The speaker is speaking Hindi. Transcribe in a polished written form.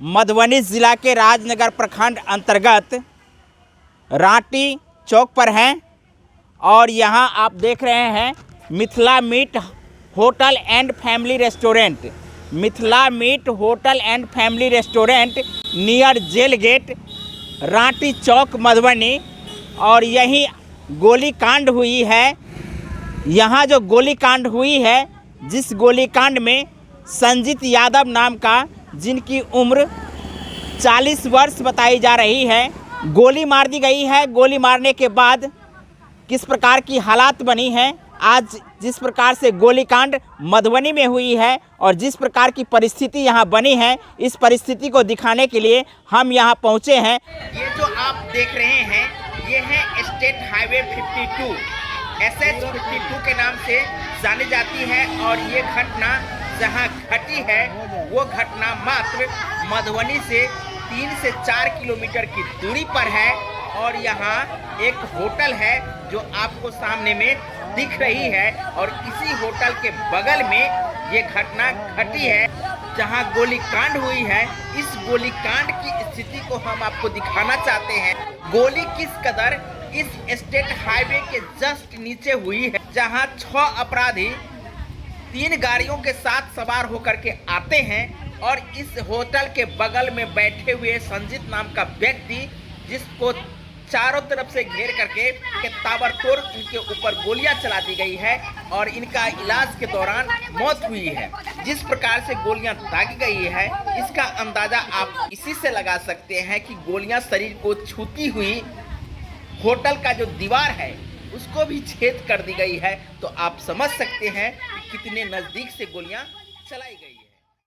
मधुबनी जिला के राजनगर प्रखंड अंतर्गत रांटी चौक पर हैं और यहाँ आप देख रहे हैं Mithila meat hotel and family restaurant. Mithila meat hotel and family restaurant near jail gate, Ranti Chowk, Madhubani. और यहीं गोलीकांड हुई है। यहाँ जो गोलीकांड हुई है, जिस गोलीकांड में संजीत यादव नाम का, जिनकी उम्र 40 वर्ष बताई जा रही है, गोली मार दी गई है। गोली मारने के बाद किस प्रकार की हालात बनी हैं, आज जिस प्रकार से गोलीकांड मधुबनी में हुई है और जिस प्रकार की परिस्थिति यहाँ बनी है, इस परिस्थिति को दिखाने के लिए हम यहाँ पहुँचे हैं। ये जो आप देख रहे हैं, ये है स्टेट हाईवे 52, SS 52 के नाम से जानी जाती है। और ये घटना जहाँ घटी है, वो घटना मात्र मधुबनी से 3 से 4 किलोमीटर की दूरी पर है। और यहाँ एक होटल है जो आपको सामने में दिख रही है, और इसी होटल के बगल में ये घटना घटी है जहाँ गोलीकांड हुई है। इस गोलीकांड की स्थिति को हम आपको दिखाना चाहते हैं। गोली किस कदर इस स्टेट हाईवे के जस्ट नीचे हुई है, जहाँ 6 अपराधी 3 गाड़ियों के साथ सवार होकर के आते हैं और इस होटल के बगल में बैठे हुए संजीत नाम का व्यक्ति, जिसको चारों तरफ से घेर करके ताबड़तोड़ इनके ऊपर गोलियां चला दी गई है और इनका इलाज के दौरान मौत हुई है। जिस प्रकार से गोलियां दागी गई है, इसका अंदाजा आप इसी से लगा सकते हैं कि गोलियां शरीर को छूती हुई होटल का जो दीवार है उसको भी छेद कर दी गई है। तो आप समझ सकते हैं कि कितने नज़दीक से गोलियां चलाई गई है।